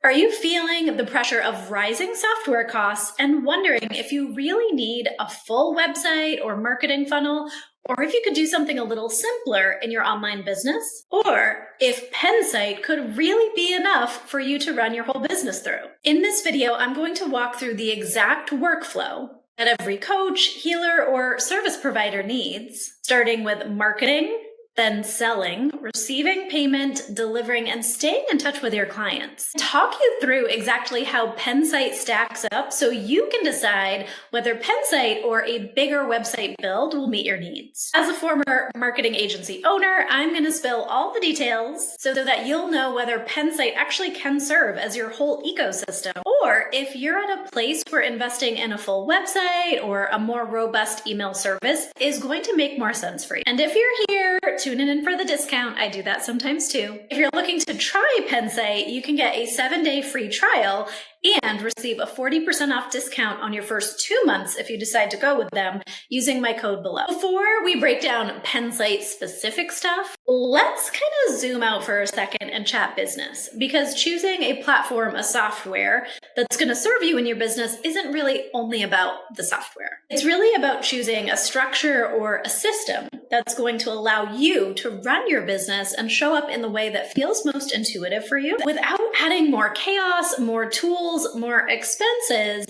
Are you feeling the pressure of rising software costs and wondering if you really need a full website or marketing funnel, or if you could do something a little simpler in your online business? Or if Pensight could really be enough for you to run your whole business through? In this video, I'm going to walk through the exact workflow that every coach, healer, or service provider needs, starting with marketing, then selling, receiving payment, delivering, and staying in touch with your clients. Talk you through exactly how Pensight stacks up so you can decide whether Pensight or a bigger website build will meet your needs. As a former marketing agency owner, I'm going to spill all the details so that you'll know whether Pensight actually can serve as your whole ecosystem, or if you're at a place where investing in a full website or a more robust email service is going to make more sense for you. And if you're here, tune in for the discount. I do that sometimes too. If you're looking to try Pensight, you can get a 7-day free trial and receive a 40% off discount on your first 2 months if you decide to go with them using my code below. Before we break down Pensight specific stuff, let's kind of zoom out for a second and chat business, because choosing a platform, a software that's going to serve you in your business isn't really only about the software. It's really about choosing a structure or a system that's going to allow you to run your business and show up in the way that feels most intuitive for you without adding more chaos, more tools, more expenses,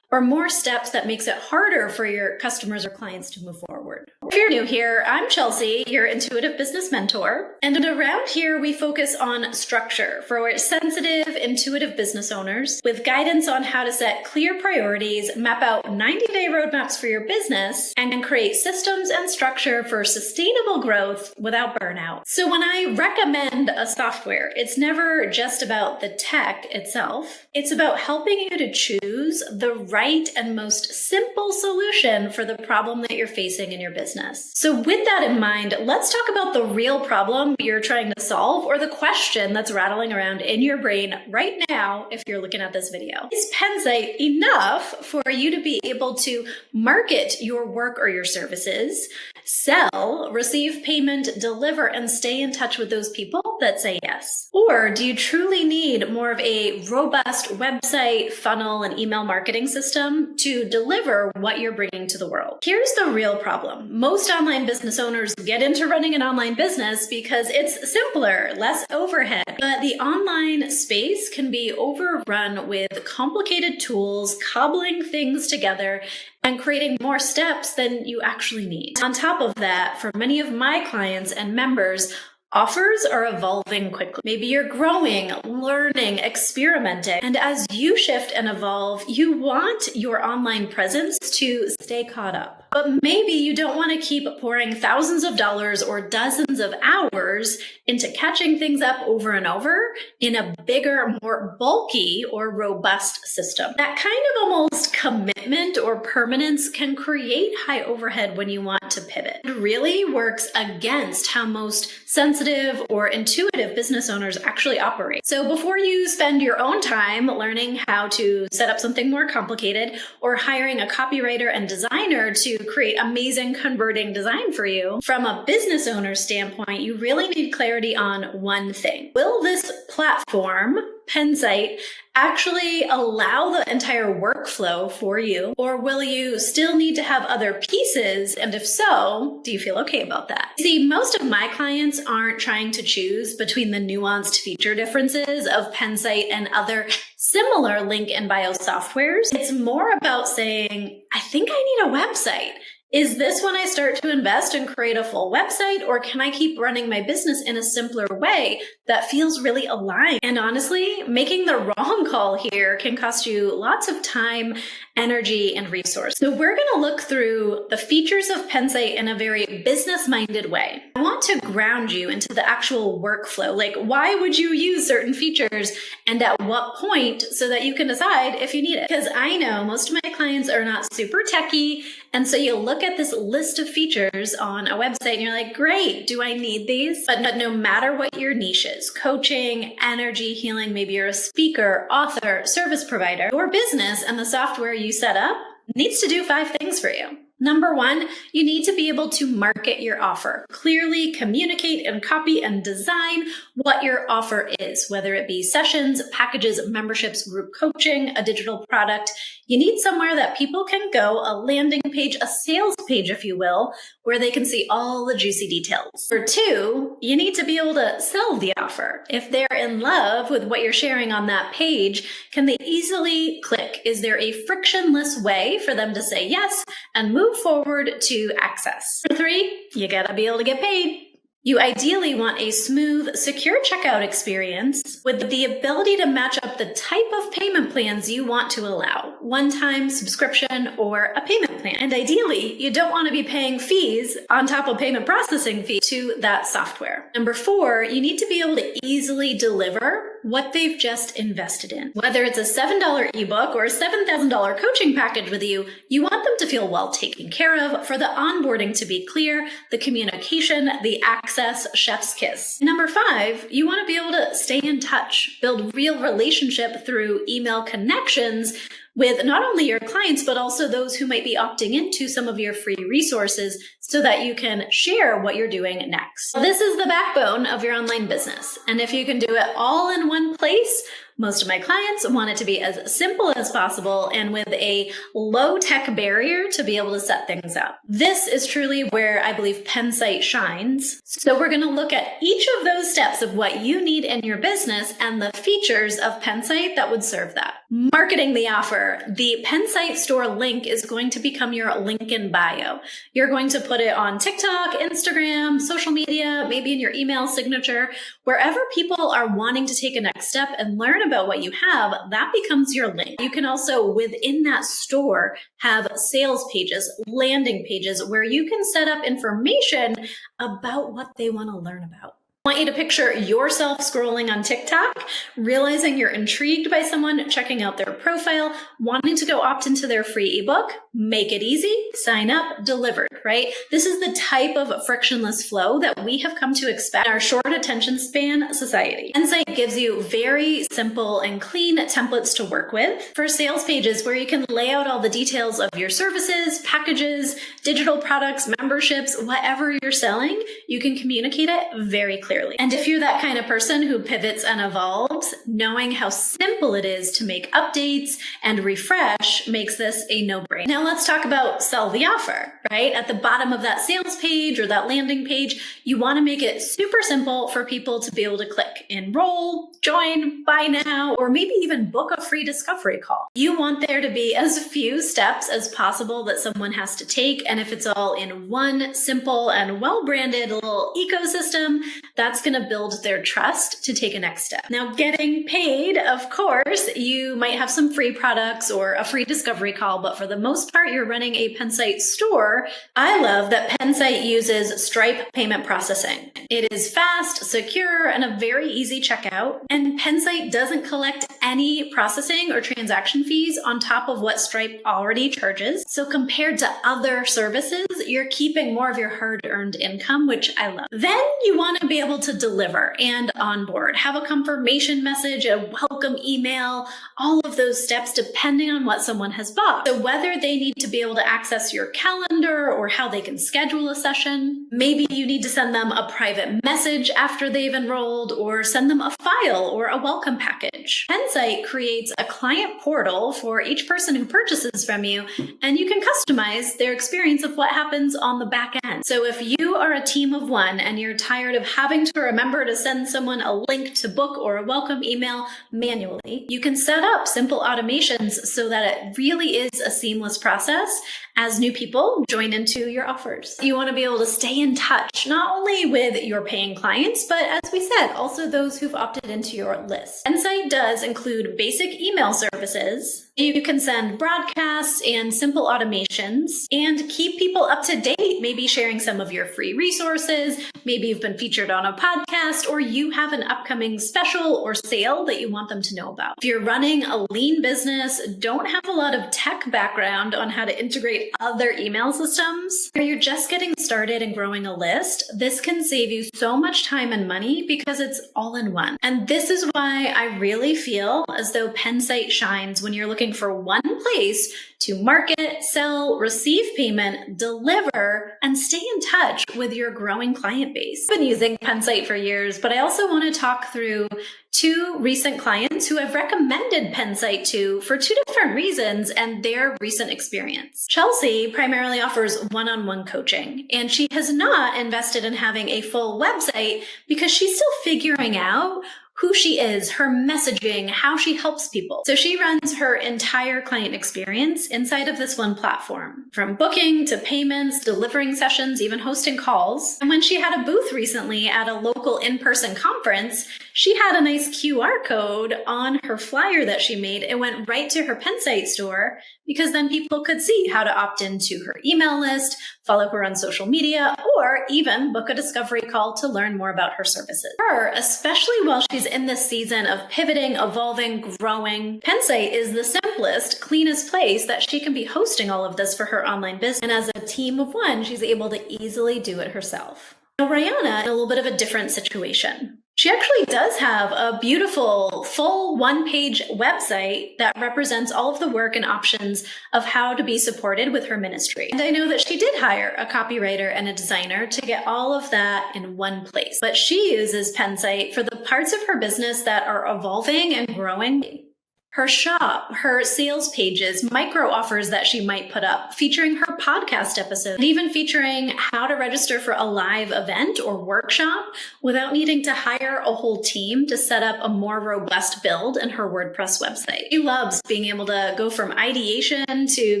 or more steps that makes it harder for your customers or clients to move forward. If you're new here, I'm Chelsea, your intuitive business mentor. And around here, we focus on structure for sensitive, intuitive business owners with guidance on how to set clear priorities, map out 90-day roadmaps for your business, and create systems and structure for sustainable growth without burnout. So when I recommend a software, it's never just about the tech itself. It's about helping you to choose the right and most simple solution for the problem that you're facing in your business. So with that in mind, let's talk about the real problem you're trying to solve, or the question that's rattling around in your brain right now if you're looking at this video. Is Pensight enough for you to be able to market your work or your services, sell, receive payment, deliver, and stay in touch with those people that say yes? Or do you truly need more of a robust website, funnel, and email marketing system to deliver what you're bringing to the world? Here's the real problem. Most online business owners get into running an online business because it's simpler, less overhead. But the online space can be overrun with complicated tools, cobbling things together, and creating more steps than you actually need. On top of that, for many of my clients and members, offers are evolving quickly. Maybe you're growing, learning, experimenting, and as you shift and evolve, you want your online presence to stay caught up. But maybe you don't want to keep pouring thousands of dollars or dozens of hours into catching things up over and over in a bigger, more bulky or robust system. That kind of almost commitment or permanence can create high overhead when you want to pivot. It really works against how most sensitive or intuitive business owners actually operate. So before you spend your own time learning how to set up something more complicated or hiring a copywriter and designer to create amazing converting design for you, from a business owner standpoint, you really need clarity on one thing. Will this platform, Pensight, actually allow the entire workflow for you, or will you still need to have other pieces? And if so, do you feel okay about that? See, most of my clients aren't trying to choose between the nuanced feature differences of Pensight and other similar link and bio softwares. It's more about saying, I think I need a website. Is this when I start to invest and create a full website, or can I keep running my business in a simpler way that feels really aligned? And honestly, making the wrong call here can cost you lots of time, energy, and resources. So we're going to look through the features of Pensight in a very business-minded way. I want to ground you into the actual workflow. Like, why would you use certain features and at what point, so that you can decide if you need it? Because I know most of my clients are not super techy, and so you look at this list of features on a website and you're like, great, do I need these? But no matter what your niche is, coaching, energy healing, maybe you're a speaker, author, service provider, your business and the software you set up needs to do 5 things for you. Number one, you need to be able to market your offer. Clearly communicate and copy and design what your offer is, whether it be sessions, packages, memberships, group coaching, a digital product. You need somewhere that people can go, a landing page, a sales page, if you will, where they can see all the juicy details. Number two, you need to be able to sell the offer. If they're in love with what you're sharing on that page, can they easily click? Is there a frictionless way for them to say yes and move forward to access? Number three, you gotta be able to get paid. You ideally want a smooth, secure checkout experience with the ability to match up the type of payment plans you want to allow, one-time subscription or a payment plan. And ideally, you don't want to be paying fees on top of payment processing fees to that software. Number four, you need to be able to easily deliver what they've just invested in. Whether it's a $7 ebook or a $7,000 coaching package with you, you want them to feel well taken care of, for the onboarding to be clear, the communication, the access, chef's kiss. Number five, you want to be able to stay in touch, build real relationship through email connections with not only your clients, but also those who might be opting into some of your free resources so that you can share what you're doing next. This is the backbone of your online business. And if you can do it all in one place, most of my clients want it to be as simple as possible and with a low-tech barrier to be able to set things up. This is truly where I believe Pensight shines. So we're going to look at each of those steps of what you need in your business and the features of Pensight that would serve that. Marketing the offer. The Pensight store link is going to become your link in bio. You're going to put it on TikTok, Instagram, social media, maybe in your email signature. Wherever people are wanting to take a next step and learn about what you have, that becomes your link. You can also, within that store, have sales pages, landing pages, where you can set up information about what they want to learn about. I want you to picture yourself scrolling on TikTok, realizing you're intrigued by someone, checking out their profile, wanting to go opt into their free ebook, make it easy, sign up, delivered, right? This is the type of frictionless flow that we have come to expect in our short attention span society. Pensight gives you very simple and clean templates to work with for sales pages where you can lay out all the details of your services, packages, digital products, memberships, whatever you're selling. You can communicate it very clearly. And if you're that kind of person who pivots and evolves, knowing how simple it is to make updates and refresh makes this a no-brainer. Now let's talk about sell the offer, right? At the bottom of that sales page or that landing page, you want to make it super simple for people to be able to click enroll, join, buy now, or maybe even book a free discovery call. You want there to be as few steps as possible that someone has to take. And if it's all in one simple and well-branded little ecosystem, that's going to build their trust to take a next step. Now, getting paid, of course, you might have some free products or a free discovery call, but for the most part, you're running a Pensight store. I love that Pensight uses Stripe payment processing. It is fast, secure, and a very easy checkout. And Pensight doesn't collect any processing or transaction fees on top of what Stripe already charges. So compared to other services, you're keeping more of your hard-earned income, which I love. Then you want to be able to deliver and onboard, have a confirmation message, a welcome email, all of those steps depending on what someone has bought. So whether they need to be able to access your calendar or how they can schedule a session, maybe you need to send them a private message after they've enrolled or send them a file or a welcome package. Pensight creates a client portal for each person who purchases from you, and you can customize their experience of what happens on the back end. So if you are a team of one and you're tired of having to remember to send someone a link to book or a welcome email manually, you can set up simple automations so that it really is a seamless process as new people join into your offers. You want to be able to stay in touch, not only with your paying clients, but as we said, also those who've opted into your list. Pensight does include basic email services. You can send broadcasts and simple automations and keep people up to date, maybe sharing some of your free resources. Maybe you've been featured on a podcast or you have an upcoming special or sale that you want them to know about. If you're running a lean business, don't have a lot of tech background on how to integrate other email systems, or you're just getting started and growing a list, this can save you so much time and money because it's all in one. And this is why I really feel feel as though Pensight shines when you're looking for one place to market, sell, receive payment, deliver, and stay in touch with your growing client base. I've been using Pensight for years, but I also want to talk through two recent clients who I've recommended Pensight to for two different reasons and their recent experience. Chelsea primarily offers one-on-one coaching, and she has not invested in having a full website because she's still figuring out who she is, her messaging, how she helps people. So she runs her entire client experience inside of this one platform, from booking to payments, delivering sessions, even hosting calls. And when she had a booth recently at a local in-person conference, she had a nice QR code on her flyer that she made. It went right to her Pensight store because then people could see how to opt into her email list, follow her on social media, or even book a discovery call to learn more about her services. For her, especially while she's in this season of pivoting, evolving, growing, Pensight is the simplest, cleanest place that she can be hosting all of this for her online business. And as a team of one, she's able to easily do it herself. Now, Rihanna, in a little bit of a different situation. She actually does have a beautiful full one-page website that represents all of the work and options of how to be supported with her ministry. And I know that she did hire a copywriter and a designer to get all of that in one place. But she uses Pensight for the parts of her business that are evolving and growing. Her shop, her sales pages, micro offers that she might put up, featuring her podcast episodes, and even featuring how to register for a live event or workshop without needing to hire a whole team to set up a more robust build in her WordPress website. She loves being able to go from ideation to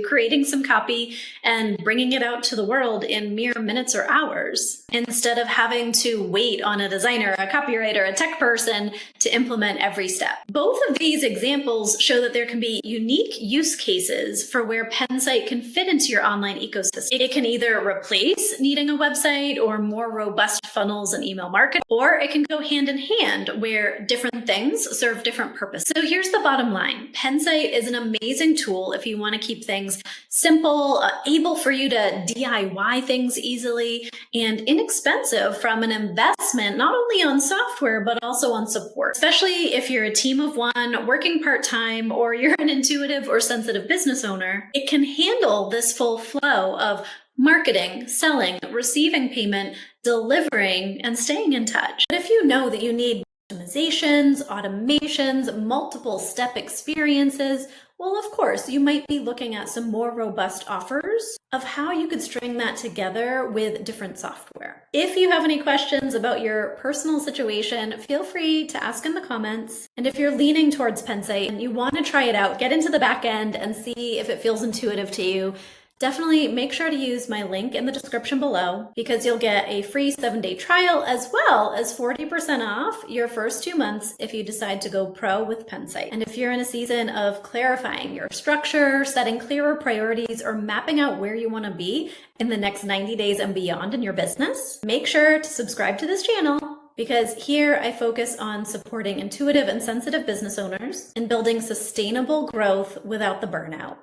creating some copy and bringing it out to the world in mere minutes or hours, instead of having to wait on a designer, a copywriter, a tech person to implement every step. Both of these examples show that there can be unique use cases for where Pensight can fit into your online ecosystem. It can either replace needing a website or more robust funnels and email marketing, or it can go hand in hand where different things serve different purposes. So here's the bottom line. Pensight is an amazing tool if you want to keep things simple, able for you to DIY things easily, and inexpensive from an investment, not only on software, but also on support, especially if you're a team of one working part-time or you're an intuitive or sensitive business owner. It can handle this full flow of marketing, selling, receiving payment, delivering, and staying in touch. But if you know that you need optimizations, automations, multiple step experiences, well, of course, you might be looking at some more robust offers of how you could string that together with different software. If you have any questions about your personal situation, feel free to ask in the comments. And if you're leaning towards Pensight and you want to try it out, get into the back end and see if it feels intuitive to you, definitely make sure to use my link in the description below, because you'll get a free 7-day trial as well as 40% off your first 2 months if you decide to go pro with Pensight. And if you're in a season of clarifying your structure, setting clearer priorities, or mapping out where you want to be in the next 90 days and beyond in your business, make sure to subscribe to this channel, because here I focus on supporting intuitive and sensitive business owners and building sustainable growth without the burnout.